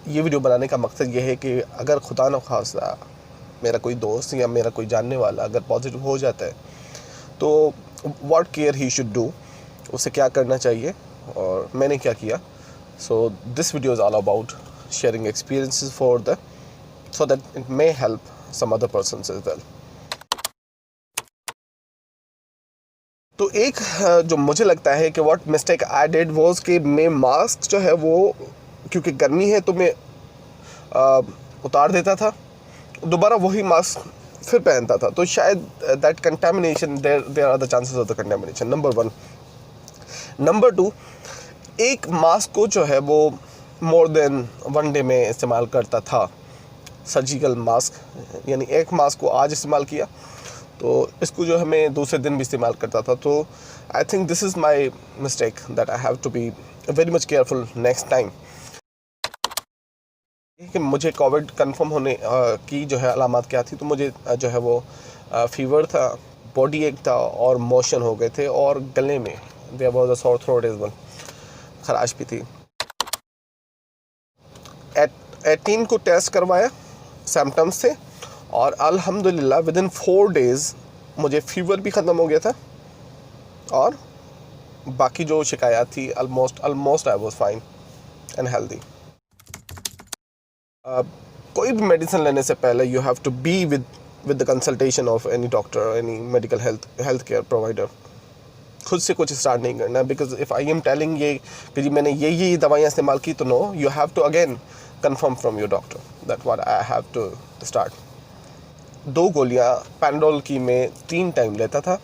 ये वीडियो बनाने का मकसद ये है कि अगर खुदा न खास्ता मेरा कोई दोस्त या मेरा कोई जानने वाला अगर पॉजिटिव हो जाता है तो what care he should do, उसे क्या करना चाहिए और मैंने क्या किया. So this video is all about sharing experiences for the so that it may help some other persons as well. तो एक जो मुझे लगता है कि what mistake I did was कि मैं मास्क जो है वो, क्योंकि गर्मी है तो मैं उतार देता था, दोबारा वही मास्क फिर पहनता था. तो शायद that contamination, there are the chances of the contamination, number 1. Number 2, एक मास्क को जो है वो मोर देन 1 डे में इस्तेमाल करता था, सर्जिकल मास्क. यानी एक मास्क को आज इस्तेमाल किया तो इसको जो हमें दूसरे दिन भी इस्तेमाल करता था. तो I think this is my mistake that I have to be very much careful next time. कि मुझे कोविड कंफर्म होने की जो है अलामत क्या थी, तो मुझे जो है वो फीवर था, बॉडी एक था और मोशन हो गए थे और गले में there was a sore throat as well, खराश भी थी. 18 को टेस्ट करवाया सिम्टम्स से और अल्हम्दुलिल्लाह विद इन 4 डेज़ मुझे फीवर भी ख़त्म हो गया था और बाकी जो शिकायत थी almost I was fine and healthy. कोई भी मेडिसिन लेने से पहले you have to be with the consultation of any doctor, any medical health care provider. खुद से कुछ स्टार्ट नहीं करना, because if I am telling ये कि जी मैंने ये दवाइयाँ इस्तेमाल की, तो no, you have to again confirm from your doctor that what I have to start. 2 गोलियाँ पैराडोल की मैं 3 टाइम लेता था.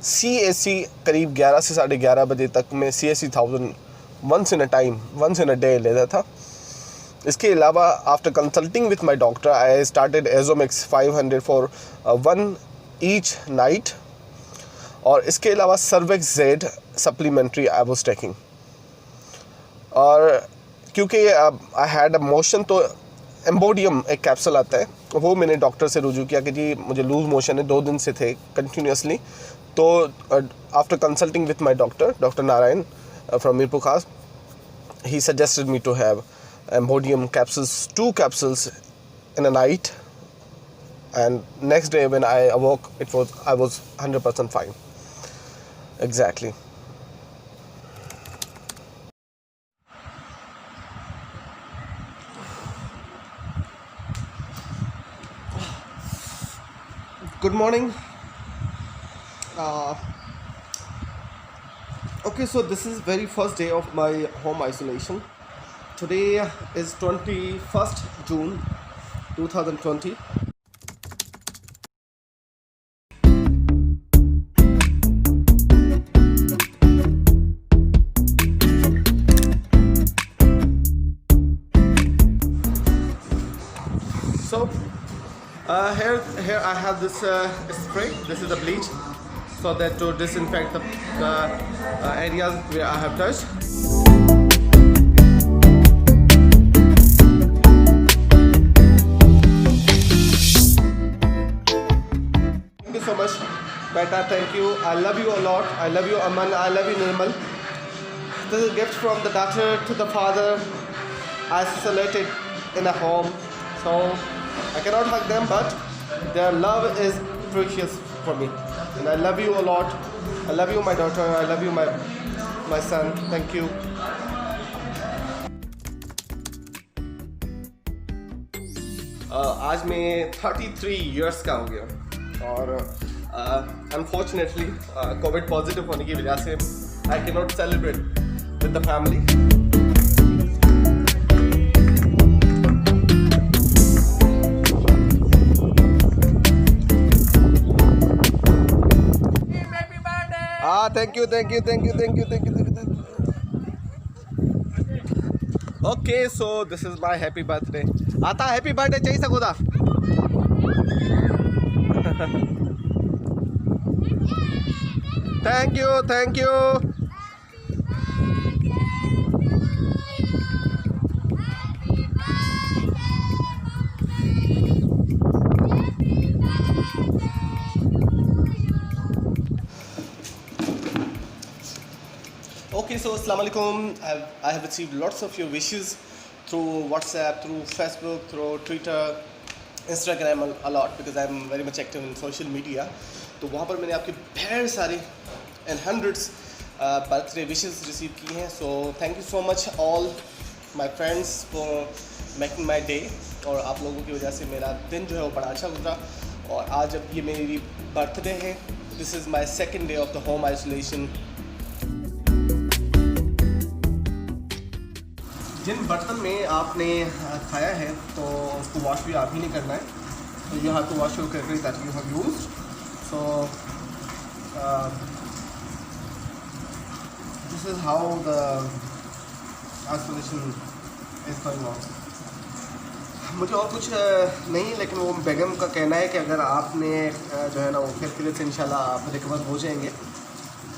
CAC करीब 11 से 11:30 बजे तक मैं CAC 1000 once in a day लेता था. इसके अलावा after consulting with my doctor I started Azomix 500 for 1 each night. और इसके अलावा Survex Z supplementary I was taking. और क्योंकि आई हैड अ मोशन, तो एम्बोडियम एक कैप्सूल आता है, वो मैंने डॉक्टर से रुजू किया कि जी मुझे लूज मोशन है, 2 दिन से थे कंटिन्यूसली. तो after consulting with my doctor Narayan from Mirpur Khas, he suggested me to have Embodium capsules, 2 capsules in a night, and next day when I awoke I was 100% fine. Exactly. Good morning. Okay, so this is very first day of my home isolation. Today is 21st June 2020. So here I have this spray. This is a bleach, so that to disinfect the areas where I have touched. Thank you so much, Beta. Thank you. I love you a lot. I love you, Aman. I love you, Nirmal. This is a gift from the daughter to the father, isolated in a home. So I cannot hug them, but their love is precious for me, and I love you a lot. I love you, my daughter. I love you, my son. Thank you. आज मैं 33 years का हो गया और unfortunately Covid positive होने की वजह से I can not celebrate with the family. Thank you. Okay, so this is my happy birthday. आता happy birthday चाहिए सकोदा. Thank you. Okay, so Assalamu alaikum. I have received lots of your wishes through WhatsApp, through Facebook, through Twitter, Instagram a lot because I'm very much active in social media. तो वहाँ पर मैंने आपके ढेर सारे and hundreds birthday wishes receive की हैं. So thank you so much all my friends for making my day. और आप लोगों की वजह से मेरा दिन जो है वो बड़ा अच्छा गुजरा. और आज अब ये मेरी बर्थडे है. This is my second day of the home isolation. जिन बर्तन में आपने खाया है तो उसको वॉश भी आप ही नहीं करना है. तो you have to wash your crockery that you have used. So this is how the isolation is going on. मुझे और कुछ नहीं, लेकिन वो बेगम का कहना है कि अगर आपने जो है ना वो फिर से इंशाल्लाह आप रिकवर हो जाएंगे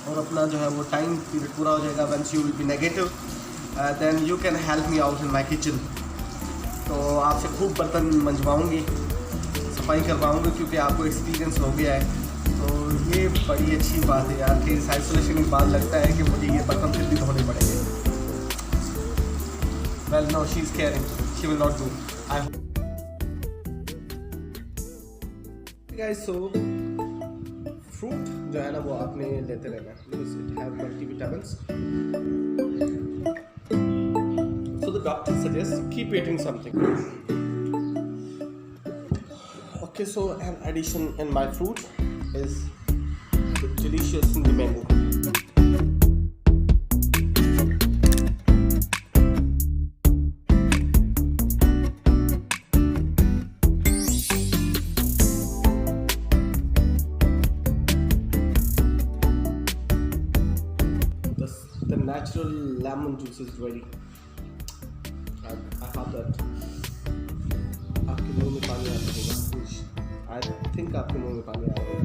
और अपना जो है वो टाइम पीरियड पूरा हो जाएगा. Once you will be negative then you can help me out in my kitchen. तो आपसे खूब बर्तन मंजवाऊँगी, सफाई करवाऊँगी, क्योंकि आपको एक्सपीरियंस हो गया है. तो ये बड़ी अच्छी बात है यार कि इस आइसोलेशन के बाद लगता है कि मुझे ये बर्तन फिर भी धोने पड़ेंगे. Well no, she is caring, she will not do. Guys, so fruit जो है ना वो आपने लेते रहना है because it have multivitamins. So the doctor suggests keep eating something. Okay, so an addition in my fruit is the delicious mango. The natural lemon juice is ready. I have that. आपके मुंह में पानी आ जाएगा. I think आपके मुंह में पानी आ जाएगा.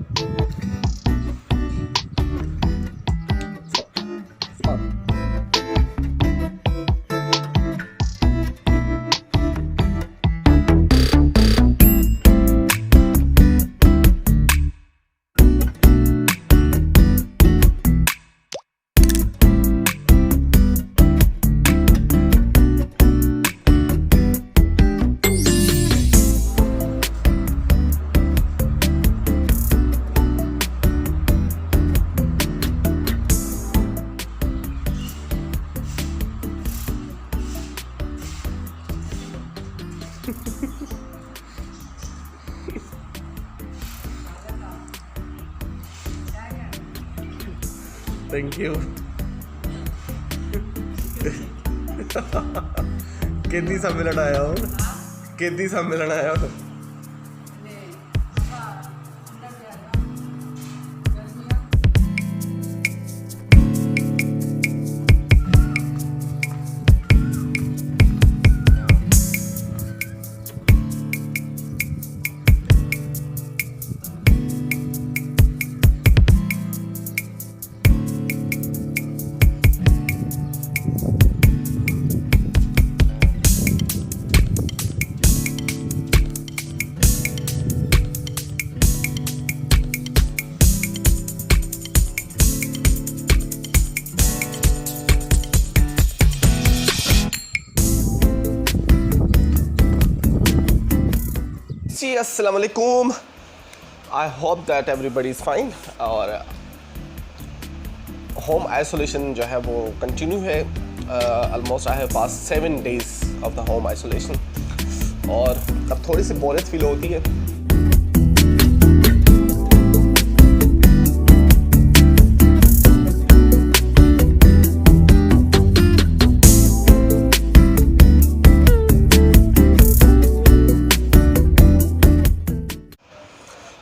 Thank you. कितनी सम्मेलन आया हो? कितनी सम्मेलन आया हो? जी अस्सलाम वालेकुम. I hope that everybody is fine. और होम आइसोलेशन जो है वो कंटिन्यू है. Almost I have pass 7 days of the home isolation. और अब थोड़ी सी बोरियत फील होती है.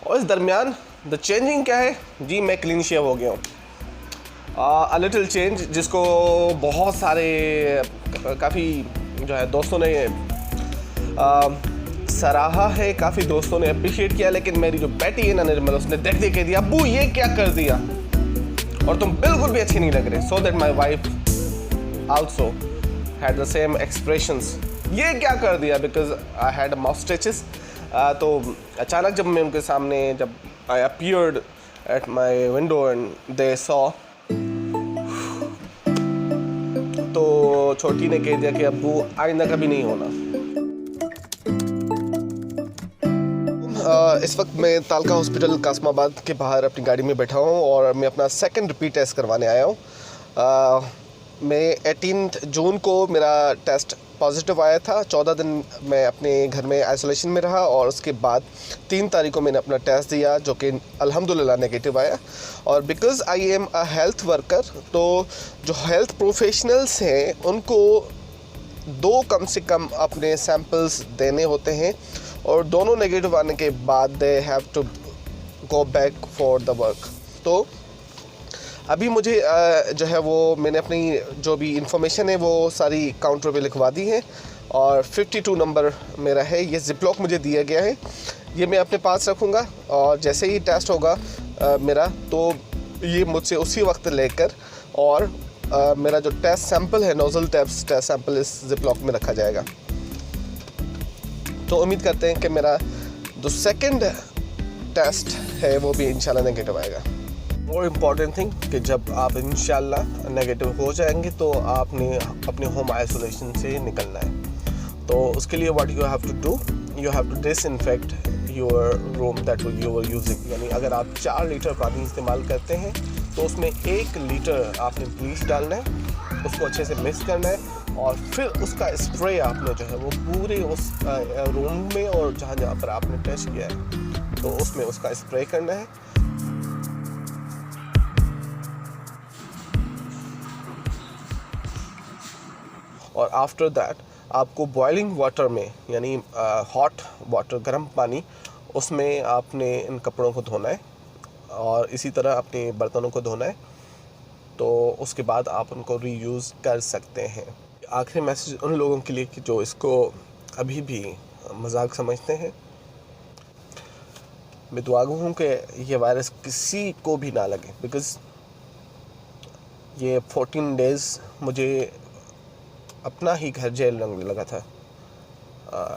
और इस दरमियान द चेंजिंग क्या है जी, मैं क्लीन शेव हो गया हूँ. अ लिटिल चेंज जिसको बहुत सारे काफ़ी जो है दोस्तों ने सराहा है, काफ़ी दोस्तों ने अप्रिशिएट किया. लेकिन मेरी जो बेटी है ना निर्मल, उसने देख के दिया अब्बू ये क्या कर दिया और तुम बिल्कुल भी अच्छी नहीं लग रहे. So that my wife also had the same expressions, ये क्या कर दिया, because I had mouth stitches. तो अचानक जब मैं उनके सामने, जब आई appeared at my window and they saw, तो छोटी ने कह दिया कि अब वो आइंदा कभी नहीं होना। इस वक्त मैं तालका हॉस्पिटल कासमाबाद के बाहर अपनी गाड़ी में बैठा हूँ और मैं अपना सेकंड रिपीट टेस्ट करवाने आया हूँ। मैं 18 जून को मेरा टेस्ट पॉजिटिव आया था। 14 दिन मैं अपने घर में आइसोलेशन में रहा और उसके बाद 3 तारीख को मैंने अपना टेस्ट दिया जो कि अल्हम्दुलिल्लाह नेगेटिव आया। और because I am a health worker, तो जो हेल्थ प्रोफेशनल्स हैं उनको 2 कम से कम अपने सैम्पल्स देने होते हैं और दोनों नेगेटिव आने के बाद they have to go back for the work. तो अभी मुझे जो है वो मैंने अपनी जो भी इंफॉर्मेशन है वो सारी काउंटर पे लिखवा दी है और 52 नंबर मेरा है। ये जिपलॉक मुझे दिया गया है, ये मैं अपने पास रखूँगा और जैसे ही टेस्ट होगा मेरा, तो ये मुझसे उसी वक्त लेकर और मेरा जो टेस्ट सैंपल है, नोज़ल टेस्ट सैंपल, इस जिपलॉक में रखा जाएगा। तो उम्मीद करते हैं कि मेरा जो सेकंड टेस्ट है वो भी इंशाल्लाह नेगेटिव आएगा। और इम्पॉर्टेंट थिंग कि जब आप इंशाल्लाह नेगेटिव हो जाएंगे तो आपने अपने होम आइसोलेशन से निकलना है। तो उसके लिए what you have to do, you have to disinfect your room that you are using. यानी अगर आप 4 लीटर पानी इस्तेमाल करते हैं तो उसमें 1 लीटर आपने ब्लीच डालना है, उसको अच्छे से मिक्स करना है और फिर उसका स्प्रे आपने जो है वो पूरे उस रूम में और जहाँ जहाँ पर आपने टेस्ट किया है तो उसमें उसका स्प्रे करना है। और आफ्टर दैट आपको बॉइलिंग वाटर में, यानी हॉट वाटर, गर्म पानी, उसमें आपने इन कपड़ों को धोना है और इसी तरह अपने बर्तनों को धोना है। तो उसके बाद आप उनको रीयूज़ कर सकते हैं। आखिरी मैसेज उन लोगों के लिए कि जो इसको अभी भी मजाक समझते हैं, मैं दुआ गो हूँ कि ये वायरस किसी को भी ना लगे। बिकॉज़ ये 14 डेज़ मुझे अपना ही घर जेल लगने लगा था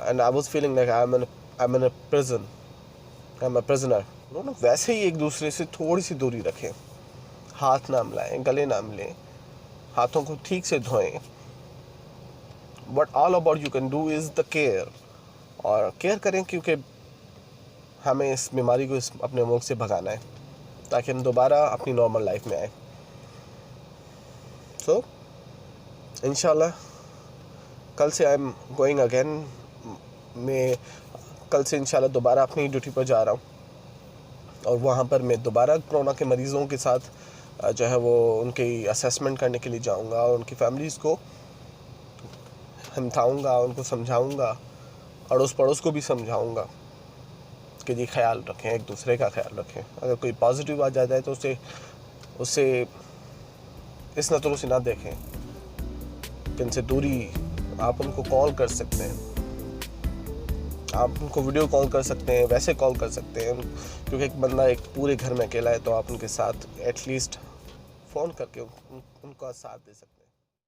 and I was feeling like I am in a prison, I am a prisoner. दोनों वैसे ही एक दूसरे से थोड़ी सी दूरी रखें, हाथ ना मिलाएं, गले ना मिलें, हाथों को ठीक से धोएं। What all about you can do is the care, और केयर करें क्योंकि हमें इस बीमारी को अपने मुल्क से भगाना है ताकि हम दोबारा अपनी नॉर्मल लाइफ में आए। सो इंशाल्लाह कल से आई एम गोइंग अगेन। मैं कल से इंशाल्लाह दोबारा अपनी ड्यूटी पर जा रहा हूँ और वहाँ पर मैं दोबारा कोरोना के मरीज़ों के साथ जो है वो उनकी असेसमेंट करने के लिए जाऊँगा और उनकी फैमिलीज़ को हिमथाऊँगा, उनको समझाऊँगा, अड़ोस पड़ोस को भी समझाऊँगा कि जी ख्याल रखें, एक दूसरे का ख्याल रखें। अगर कोई पॉजिटिव आ जाता है तो उससे इस नज़रों से ना देखें कि इनसे दूरी। आप उनको कॉल कर सकते हैं, आप उनको वीडियो कॉल कर सकते हैं, वैसे कॉल कर सकते हैं, क्योंकि एक बंदा एक पूरे घर में अकेला है तो आप उनके साथ एटलीस्ट फ़ोन करके उनका साथ दे सकते हैं।